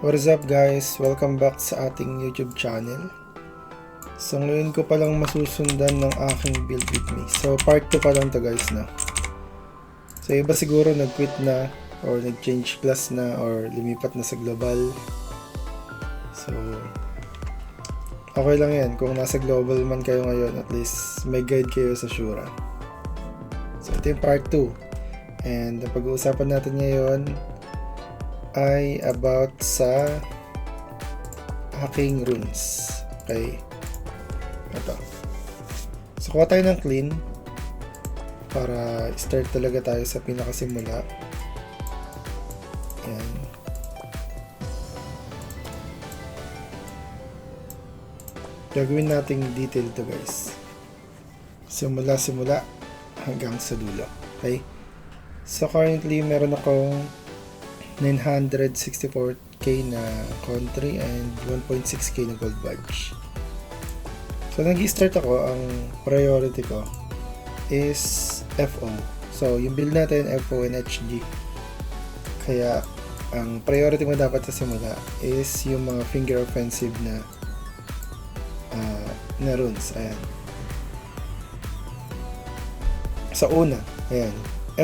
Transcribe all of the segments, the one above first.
What is up guys? Welcome back sa ating YouTube channel. So ngayon ko palang masusundan ng aking build with me. So part 2 pa lang to guys na. So iba siguro nag-quit na or nag-change class na or lumipat na sa global. So okay lang yan. Kung nasa global man kayo ngayon, at least may guide kayo sa Shura. So ito yung part 2. And ang pag-uusapan natin ngayon ay about sa hacking runes. Okay. Ito. So kuha tayo ng clean para start talaga tayo sa pinakasimula. Yan. Gagawin nating detail to guys. Simula hanggang sa dulo. Okay. So currently meron akong 964k na country and 1.6k na gold badge. So nag-start ako, ang priority ko is FO. So yung build natin FO and HG. Kaya ang priority mo dapat sa simula is yung mga finger offensive na runes. Ayan. Sa una, ayan,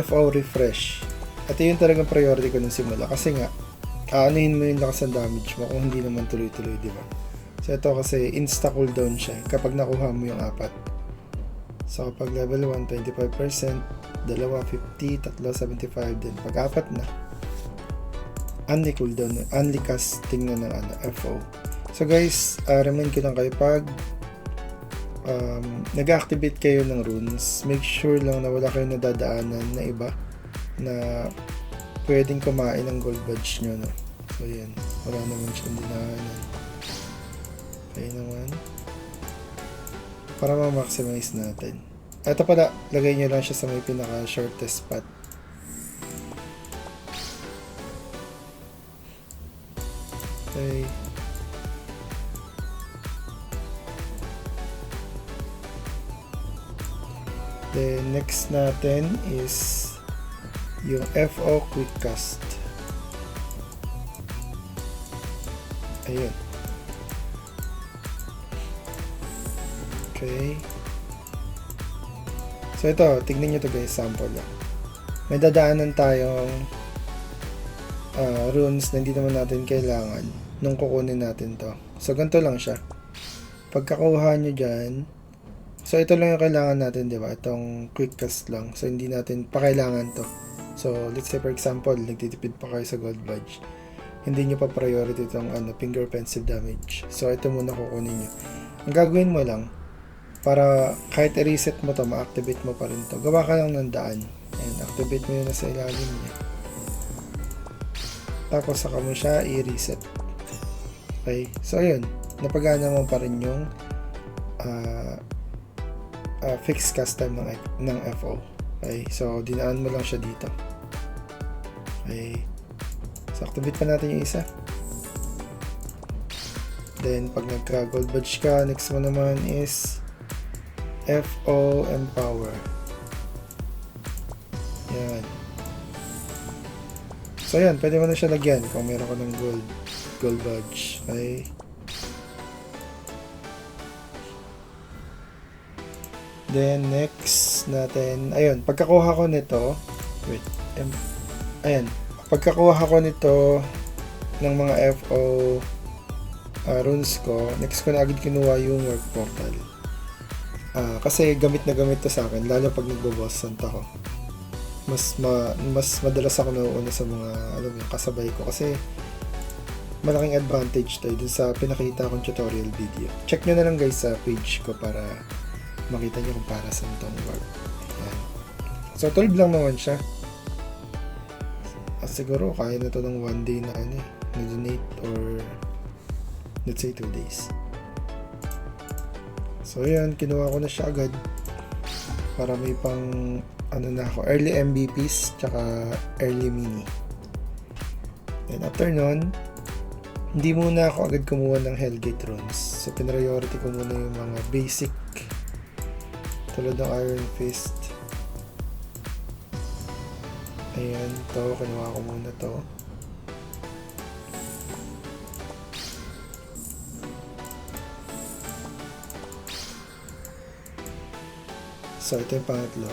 FO refresh. Ito yung talagang priority ko nung simula kasi nga aanuhin mo yung lakas ng damage mo kung hindi naman tuloy-tuloy, di ba? So ito kasi insta cooldown siya kapag nakuha mo yung 4. So kapag level 1, 25%, dalawa 50, tatlo 75, din pag 4 na unli cooldown, unli casting na ng FO. So guys, remind ko lang kayo pag nag-activate kayo ng runes, make sure lang na wala kayong nadadaanan na iba na pwedeng kumain ng gold badge nyo, no? So yan, wala naman siyang dinaanan. Okay naman, para ma-maximize natin. Ito pala, lagay nyo lang siya sa may pinaka shortest spot. Okay. Then next natin is yung FO quick cast. Ayun. Okay. So ito, tignan nyo to guys, sample lang. May dadaanan tayong runes na hindi naman natin kailangan nung kukunin natin to. So ganito lang siya. Pagkakuha nyo dyan, so ito lang yung kailangan natin, di ba? Itong quick cast lang. So hindi natin pa kailangan to. So, let's say for example, nagtitipid pa kayo sa gold badge. Hindi nyo pa priority itong finger offensive damage. So, ito muna kukunin nyo. Ang gagawin mo lang, para kahit i-reset mo to, ma-activate mo pa rin to. Gawa ka lang ng daan. And activate mo yun na sa ilalim niya. Tapos, saka mo siya i-reset. Okay? So, ayun. Napagana mo pa rin yung fixed cast time ng FO. Okay, so dinaan mo lang siya dito. Okay, so activate pa natin yung isa. Then pag nagka gold badge ka, next mo naman is FO empower. Yan. So yan, pwede mo na siya lagyan kung meron ka ng gold badge. Okay. Then next natin, ayun, pagkakuha ko nito, pagkakuha ko nito ng mga FO runes ko, next ko na agad kinuha yung work portal. Kasi gamit na gamit to sa akin, lalo pag nagbo-boss hunt ako. Mas madalas ako nauuna sa mga kasabay ko kasi malaking advantage tayo dun sa pinakita kong tutorial video. Check nyo na lang guys sa page ko para makita nyo kung para saan itong work. Ayan. So 12 lang naman siya. Siguro kaya na to ng 1 day na na-donate or let's say 2 days. So yan, kinuha ko na siya agad para may pang na ako, early MVPs tsaka early mini. Then after nun, hindi muna ako agad kumuha ng Hellgate runes. So pinriority ko muna yung mga basic tulad ng Iron Fist. Ayan, to, kinuha ko muna to. So, ito yung pangatlo.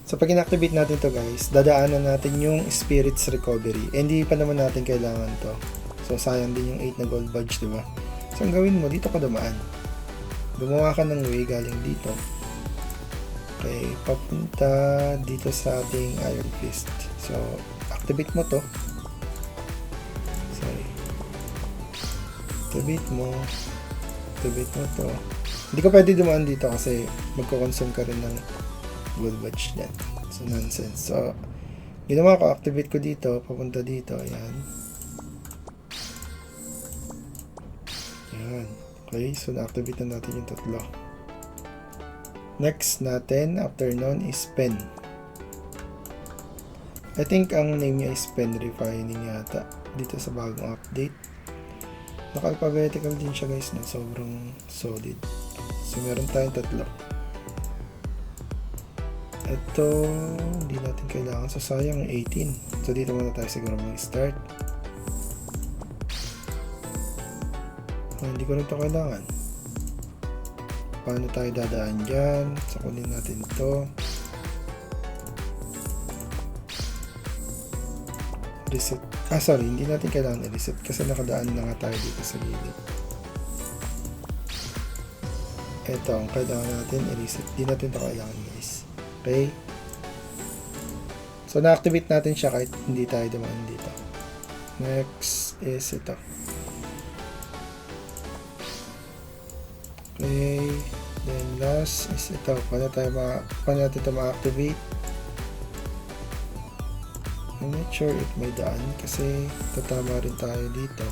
So, pag in-activate natin to guys, dadaanan natin yung Spirits Recovery. Hindi pa naman natin kailangan to. So, sayang din yung 8 na gold badge, diba? So, ang gawin mo, dito ka dumaan. Gumawa ka ng way galing dito. Okay, papunta dito sa ating Iron Fist. So, activate mo to. Sorry. Activate mo to. Hindi ka pwede dumaan dito kasi magko-consume ka rin ng gold badge yan. So, nonsense. So, ginawa ko, activate ko dito, papunta dito, ayan. Ayan. Okay, so na-activate na natin yung tatlo. Next natin, after nun, is pen. I think ang name niya is pen refining yata dito sa bagong update. Naka-alphabetical din siya guys na sobrang solid. So meron tayong tatlo. Ito, hindi natin kailangan. So sayang 18. So dito muna tayo siguro mag-start. Hindi ko rin ito kailangan. Paano tayo dadaan dyan? So kunin natin ito. Reset. Sorry, hindi natin kailangan i-reset kasi nakadaan na nga tayo dito sa gilid. Ito ang kailangan natin i-reset. Hindi natin ito kailangan guys. Okay? So na-activate natin siya kahit hindi tayo dumaan dito. Next is ito. Okay, then last is ito. Paano natin ito ma-activate? I'm not sure if may daan kasi tatama rin tayo dito.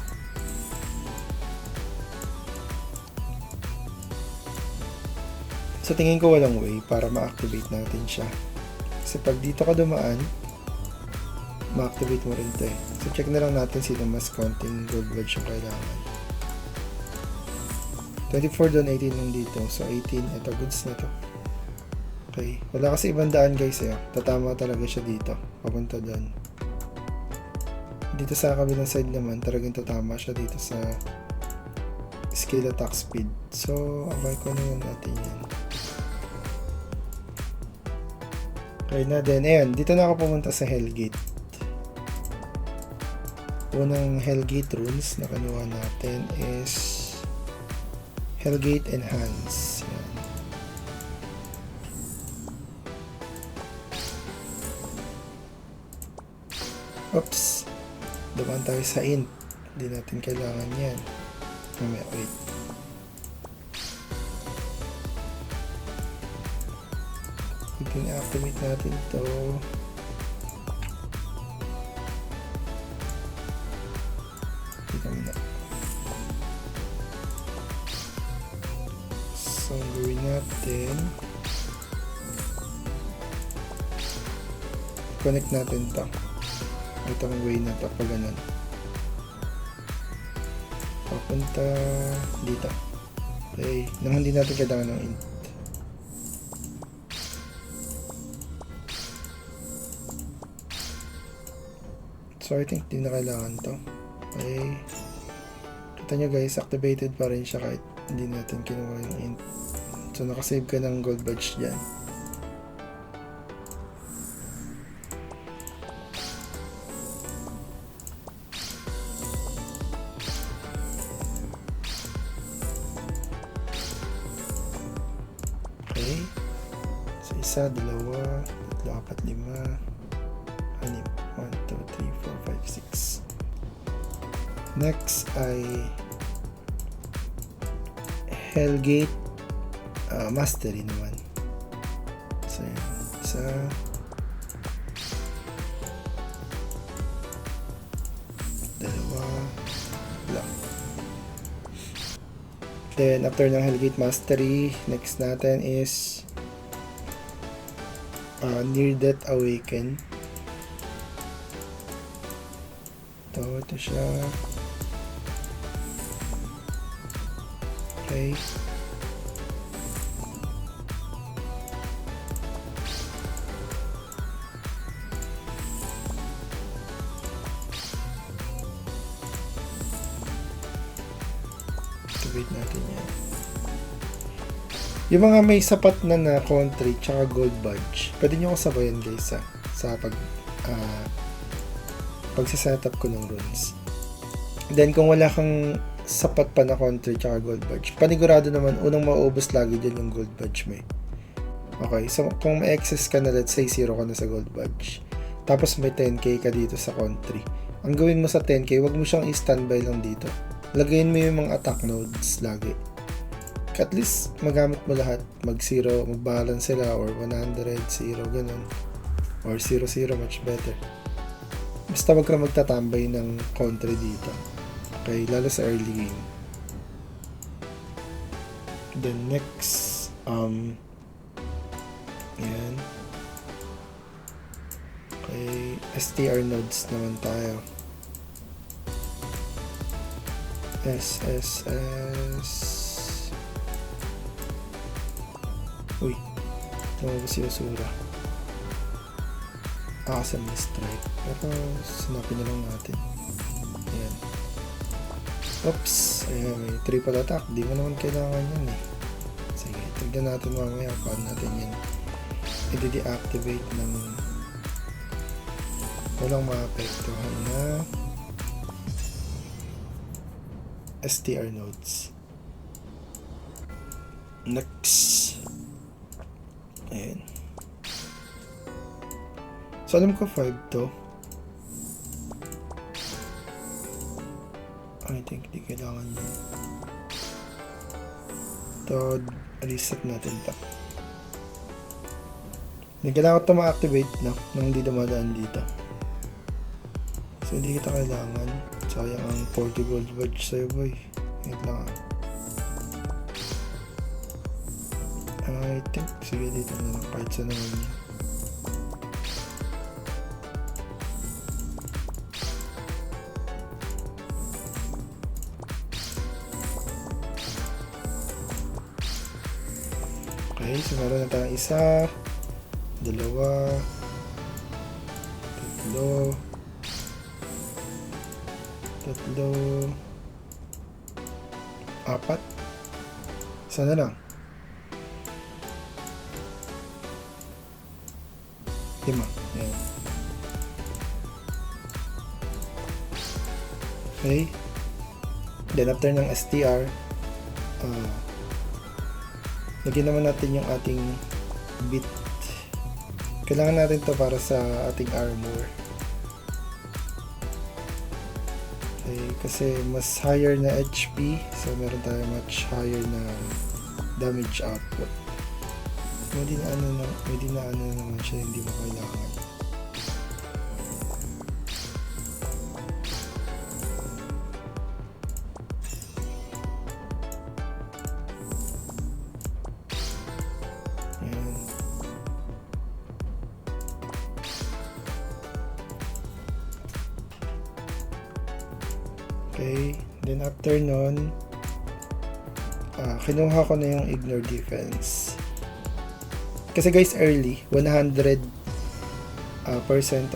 Sa tingin ko walang way para ma-activate natin siya. Kasi pag dito ka dumaan, ma-activate mo rin ito eh. So check na lang natin sino mas konting gold badge yung kailangan. 24 doon, 18 lang dito. So 18, ito goods na to. Okay, wala kasi ibang daan guys eh. Tatama talaga siya dito. Papunta doon. Dito sa kabilang side naman, talagang tatama siya dito sa skill attack speed. So, abay ko na natin yan. Okay na din. Ayan, dito na ako pumunta sa Hellgate. Unang Hellgate runes na kinuha natin is Hellgate Enhance. Yan. Oops. Dumaan tayo sa int. Hindi natin kailangan yan. Mamaya, wait. I-activate natin ito. Dito muna. So, gawin natin. Connect natin ito. Itong way na ito pag ganun. Papunta dito. Okay. Nang hindi natin kailangan ng int. So I think hindi na kailangan to. Okay. Kita nyo guys, activated pa rin siya kahit hindi natin kinuha yung int. So nakasave ka ng gold badge dyan. Okay. So isa, dalawa, tatlo, apat, lima, anim. 1, 2, 3, 4, 5, 6. Next ay Hellgate Mastery naman. So yan. Isa, dalawa, lang. Then after ng Hellgate Mastery, next natin is Near Death Awaken. Ito siya. Okay. Activate natin yan. Yung mga may sapat na country tsaka gold badge, pwede nyo ako sabayan guys sa pagsa-setup ko ng runes. Then kung wala kang sapat pa na country tsaka gold badge, panigurado naman unang mauubos lagi dyan yung gold badge mo. Okay, so kung may excess ka na, let's say 0 ka na sa gold badge, tapos may 10k ka dito sa country, ang gawin mo sa 10k, wag mo siyang i-standby lang dito. Lagayin mo yung mga attack nodes lagi. At least magamit mo lahat, mag-0, mag-balance sila, or 100, 0, ganun. Or 0, 0, much better. Basta wag ka magtatambay ng country dito. Okay, lalo sa early game. Then next, yan. Okay, STR nodes naman tayo. SSS. Uy, lumabas yung Asura. Kasi may strike. Pero sinapin na lang natin. Ayan. Oops. Ayan, may triple attack. Di mo naman kailangan yan eh. Sige, tignan natin mamaya paano natin yan i-deactivate ng walang maapektuhan na STR nodes. Next. Ayan. So, alam ko 5 to. I think di kailangan yun. Ito, reset natin ito. Hindi kailangan ito ma-activate na nang hindi dumadaan dito. So, hindi kita kailangan. Sayang ang 40 gold badge sa'yo, boy. Ngayon lang ah. I think, sige dito na lang kahit sa naman yun. Okay, so meron na tayong isa, dalawa, tatlo, apat, isa na lang. 5. Ayan. Okay. Then after ng STR, lagyan naman natin yung ating bit. Kailangan natin to para sa ating armor. Okay, kasi mas higher na HP, so meron tayo much higher na damage output. Hindi na ano naman siya, hindi mo kailangan. Ayan. Okay, then after nun, kinuha ko na yung ignore defense. Kasi guys, early, 100%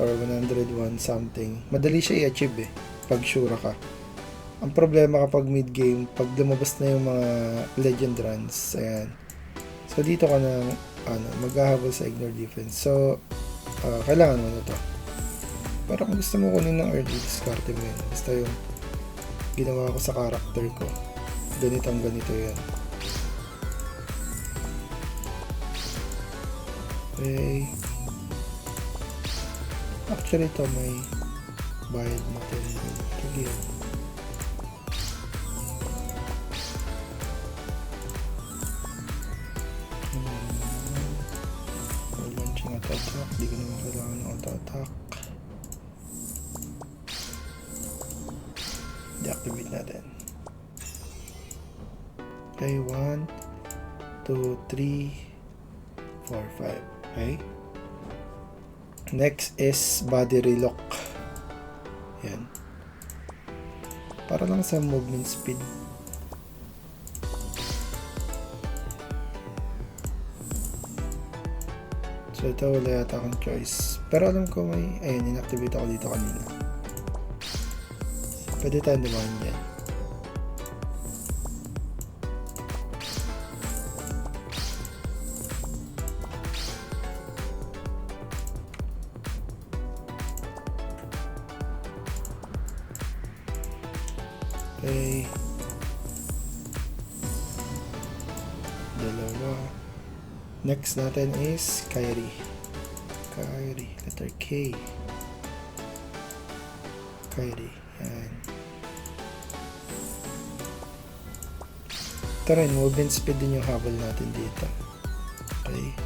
or 101 something, madali siya i-achieve pag sure ka. Ang problema kapag mid-game, pag lumabas na yung mga legend runs, ayan. So, dito ka na, maghahabol sa ignore defense. So, kailangan mo na to. Pero kung gusto mo kunin ng early, discarte mo yan. Basta yung ginawa ko sa character ko. Ganito yan. Okay. Actually, ito may bayad natin. Again. Launching auto-attack. Di ko naman kailangan ng auto-attack. Deactivate natin. Okay, 1, 2, 3, 4, 5. Okay. Next is body relock. Yan. Para lang sa movement speed. So ito wala yata akong choice. Pero alam ko may, ayun, inactivate ako dito kanina. Pwede tayo naman yan. Okay. Dalawa. Next natin is Kyrie. Kyrie. Letter K. Kyrie. Yan. Ito rin, movement speed din yung habol natin dito. Okay.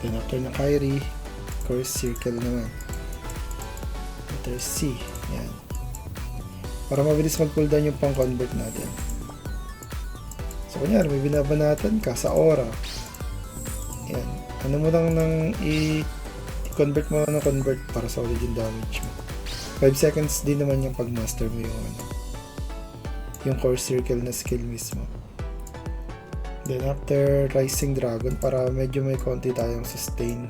Then after na Kyrie, course circle naman. Letter C. Yan. Para mabilis mag-cooldown yung pang-convert natin. So, kunyari, may binabanatan ka sa aura. Yan. Ano mo lang nang i-convert mo na convert para sa origin damage mo. 5 seconds din naman yung pag-master mo yung yung core circle na skill mismo. Then after Rising Dragon, para medyo may konti tayong sustain.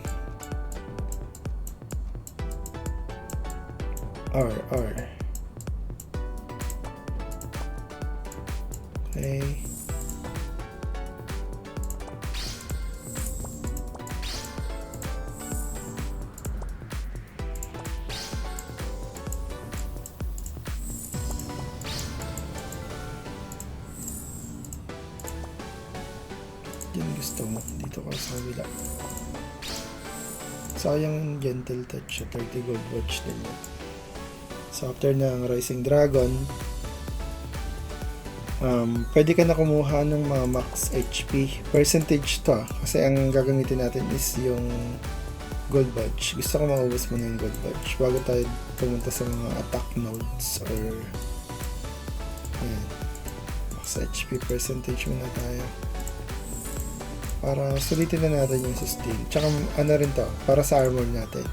R. Okay. Yan gusto mo. Dito ka sa kabila. Sayang gentle touch. 30 gold watch din yan. So after ng Rising Dragon, pwede ka na kumuha ng mga max HP. Percentage to kasi ang gagamitin natin is yung gold badge. Gusto ko maubos mo na yung gold badge bago tayo pumunta sa mga attack nodes or yan. Max HP percentage muna tayo para sulitin na natin yung sustain. Tsaka ano rin to, para sa armor natin.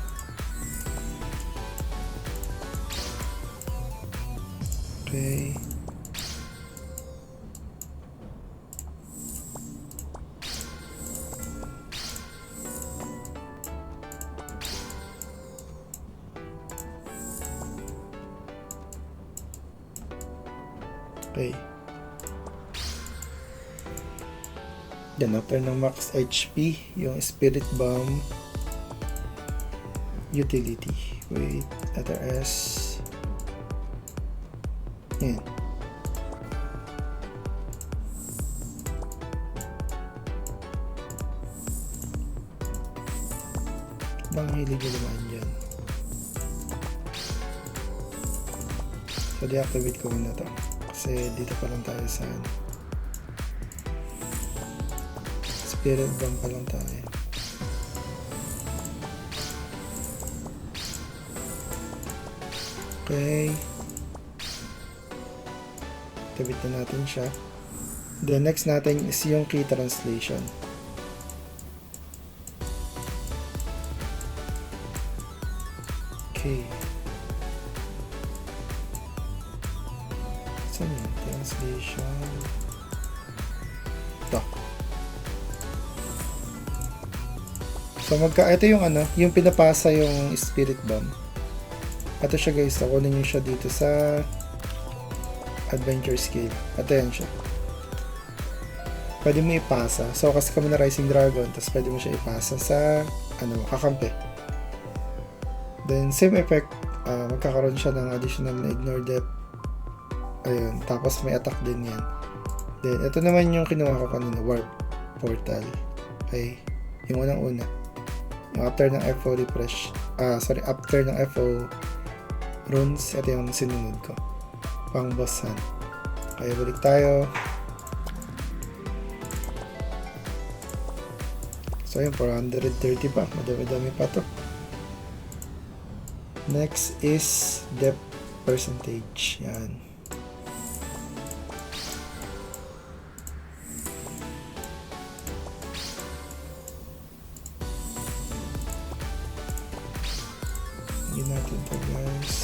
Okay. Okay. Then after ng max HP, yung Spirit Bomb utility. Wait, letter S. Yan. Bang hilig yung naman dyan. So deactivate ko muna to kasi dito pa lang tayo sa Spirit Bomb pa lang tayo. Okay. Activate na natin siya. The next natin is yung key translation. Okay. Saan yun? Translation. Ito. So ito yung yung pinapasa yung Spirit Bomb. Ito siya guys, kunin nyo siya dito sa adventure skill. Ito yan siya. Pwede mo ipasa. So kasi kami na Rising Dragon, tapos pwede mo siya ipasa sa kakampi. Then same effect, magkakaroon siya ng additional na ignore depth. Ayun, tapos may attack din yan. Then ito naman yung kinuha ko kanina, warp portal. Okay, yung unang-una. Yung after ng FO refresh, after ng FO runes, ito yung sinunod ko. Pang bossan. Kaya balik tayo. So yun, 430 pa. Madami-dami pa to. Next is depth percentage. Yan. Hindi natin to guys.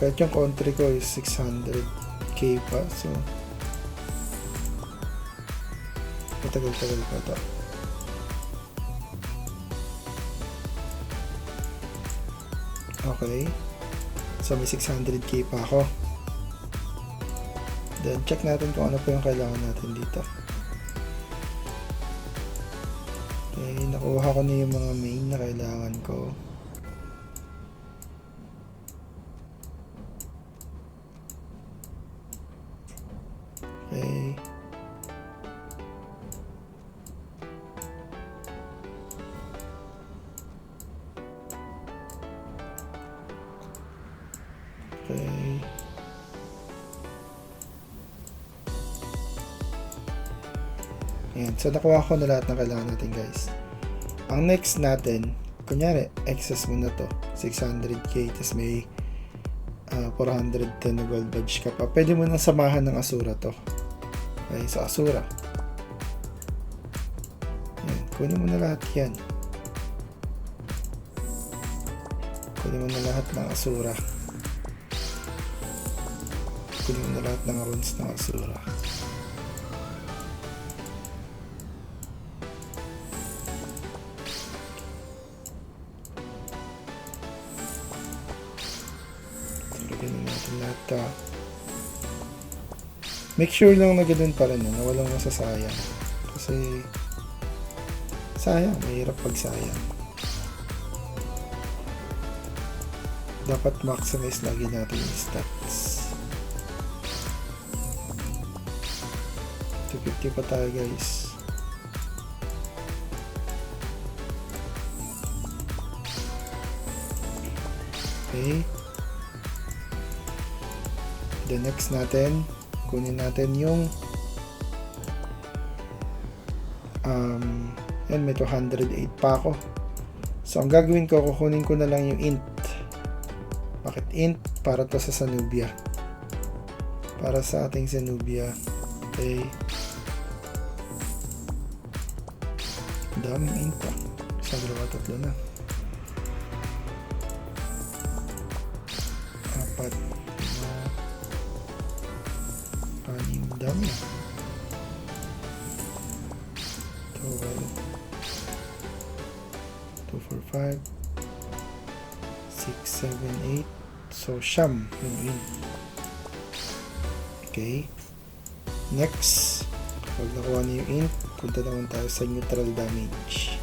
Kahit yung country ko is 600k pa. So matagal-tagal pa ito. Okay. So may 600k pa ako. Then check natin kung ano po yung kailangan natin dito. Okay, nakuha ko na yung mga main na kailangan ko. Okay. Ayan. So, nakuha ko na lahat ng kailangan natin, guys. Ang next natin, kunyari, excess mo na to. 600k, tapos may 410 na gold badge ka pa. Pwede mo nang samahan ng Asura to. Okay, so Asura. Ayan. Kunin mo na lahat yan. Kunin mo na lahat ng Asura. Kunin mo na lahat ng runes ng Asura. Lagyan natin lahat. Make sure lang na ganun pa rin na walang masasayang. Kasi sayang, mahirap pag sayang. Dapat maximize lagi natin yung stats. 250 pa tayo, guys. Okay. The next natin, kunin natin yung yan, may 208 pa ako. So, ang gagawin ko, kukunin ko na lang yung int. Bakit int? Para to sa Sanubia. Para sa ating Sanubia. Okay. Daming int pa. Isa, dalawa, tatlo na. 4, 5, 6, dami. 2, 4, 5, 6, 7, 8. So, siyam yung int. Okay. Next, pag nakuha na yung int, punta naman tayo sa neutral damage.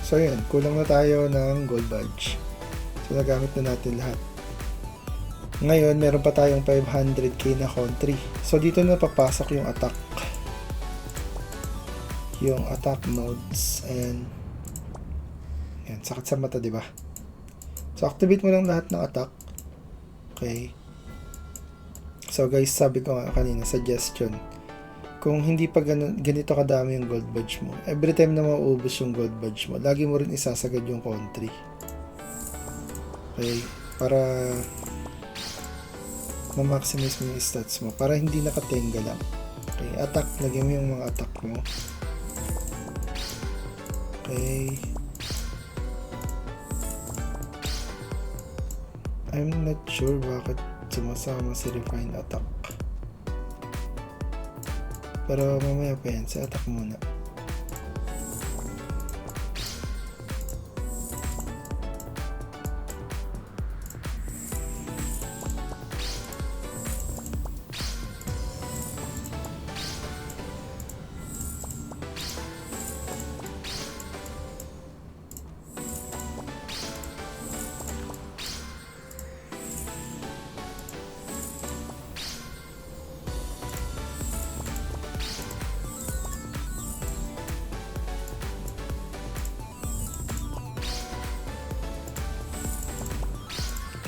So, yan. Kulang na tayo ng gold badge. So, nagamit na natin lahat. Ngayon, meron pa tayong 500k na country. So, dito na papasok yung attack. Yung attack modes. And, yan. Sakit sa mata, diba? So, activate mo lang lahat ng attack. Okay. So, guys, sabi ko nga kanina, suggestion. Kung hindi pa ganito kadami yung gold badge mo, every time na mauubos yung gold badge mo, lagi mo rin isasagad yung country. Okay? Para ma-maximize mo yung stats mo. Para hindi nakatenga lang. Okay? Attack. Lagyan mo yung mga attack mo. Okay. I'm not sure bakit sumasama si Refine Attack. Pero mamaya pa yan, sa attack muna.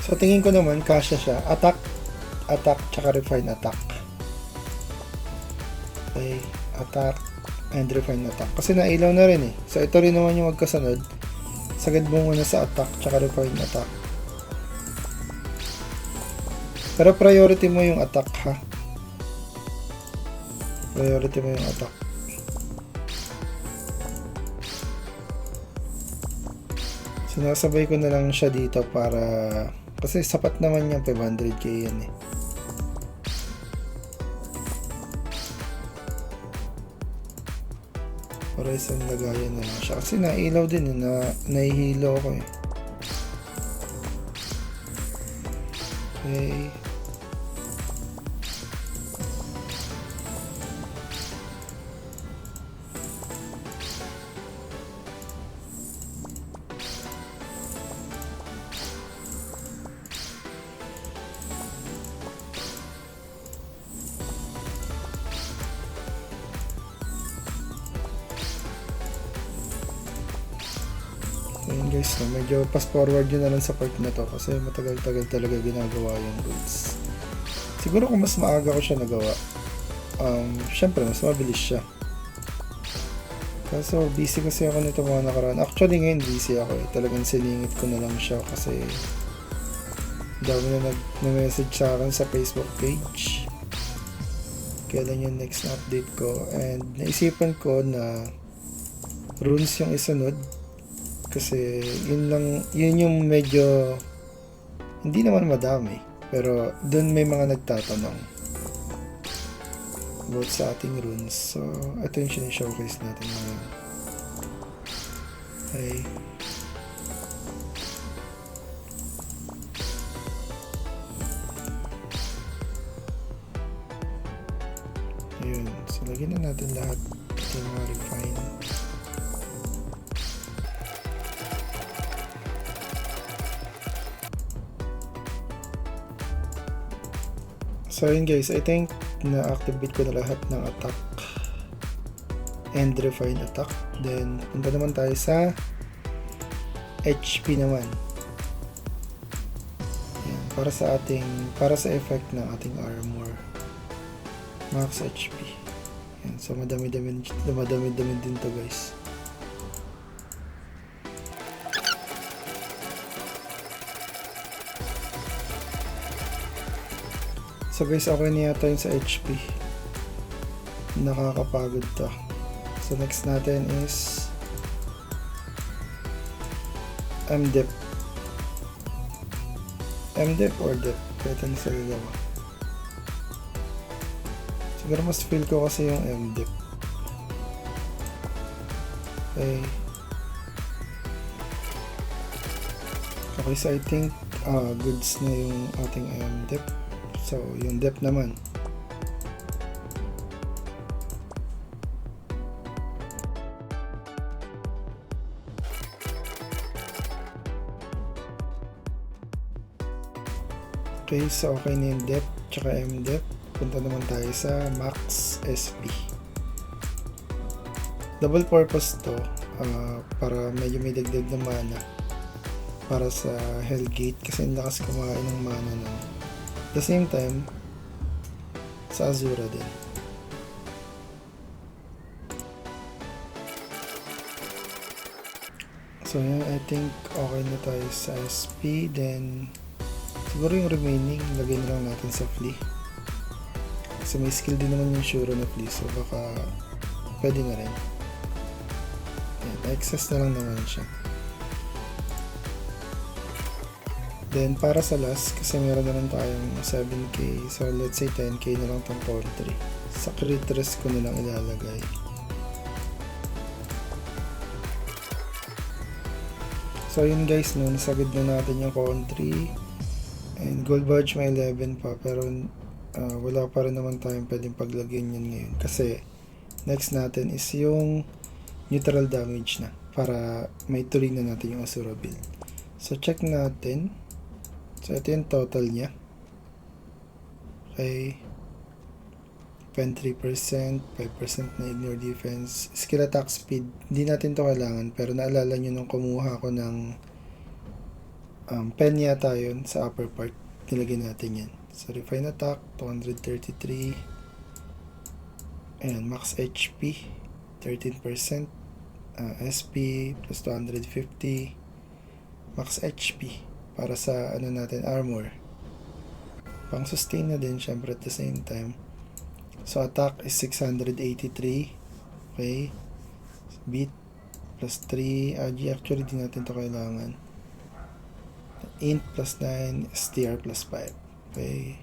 So, tingin ko naman, kasya siya. Attack, tsaka refine attack. Okay, attack, and refine attack. Kasi nailaw na rin eh. So, ito rin naman yung magkasunod. Sagad mo muna sa attack, tsaka refine attack. Pero priority mo yung attack, ha? Priority mo yung attack. Sinasabay ko na lang siya dito para... Kasi sapat naman yung 500k yan eh. Para isang lagayan na lang siya. Kasi nailaw din eh. Nahihilo ako eh. Okay. guys, no, medyo fast forward yun na lang sa part na to kasi matagal-tagal talaga ginagawa yung rules. Siguro kung mas maaga ko siya nagawa, syempre mas mabilis siya. Kaso busy kasi ako nito mga nakaraan. Actually ngayon busy ako eh. Talagang siningit ko na lang siya kasi dami na nag-message sa akin sa Facebook page. Kailan yung next na update ko. And naisipan ko na runes yung isunod. Kasi yun yung medyo hindi naman madami. Pero dun may mga nagtatanong about sa ating runes. So ito yung sinishowcase natin ngayon. Okay. Ayun. So lagyan na natin lahat yung mga refine. So yun guys, I think na-activate ko na lahat ng attack and refine attack. Then punta naman tayo sa HP naman. Yan, para sa effect ng ating armor. Max HP. Yan, so madami-dami din to guys. So guys, okay na yata yun sa HP. Nakakapagod to. So next natin is MDEP. MDEP or DEP? Pwede na sa gagawa. Siguro mas feel ko kasi yung MDEP. Okay. Okay, so I think goods na yung ating MDEP. So, yung depth naman. Okay, so okay na yung depth tsaka M-depth. Punta naman tayo sa Max SP. Double purpose to para medyo may dagdag na mana para sa Hellgate kasi lakas kumain ng mana nun. At the same time, sa Azura din. So yan, I think okay na tayo sa SP. Then, siguro yung remaining, lagay na lang natin sa Flea. Kasi may skill din naman yung Shuro na Flea. So baka pwede na rin. Yan, excess na lang naman siya. Then, para sa last, kasi meron na lang tayong 7k. So, let's say 10k na lang itong poultry. Sa crit risk ko na lang ilalagay. So, yun guys, no, nasagad na natin yung country. And gold badge may 11 pa. Pero, wala pa rin naman tayong pwedeng paglagyan yan ngayon. Kasi, next natin is yung neutral damage na. Para may tuloy na natin yung Asura build. So, check natin. So, ito yung total niya. Okay. 3%, 5% na ignore defense. Skill attack speed. Hindi natin to kailangan. Pero naalala nyo nung kumuha ko ng pen yata yun sa upper part. Nilagyan natin yan. So, refine attack, 233. Ayan, max HP, 13%. SP, plus 250. Max HP. Para sa ano natin, armor. Pang sustain na din syempre at the same time. So attack is 683. Okay. Beat plus 3. AG actually di natin to kailangan. Int plus 9. STR plus 5. Okay.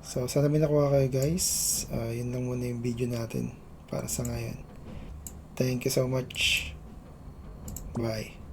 So sana may nakuha kayo guys. Yun lang muna yung video natin para sa ngayon. Thank you so much. Bye.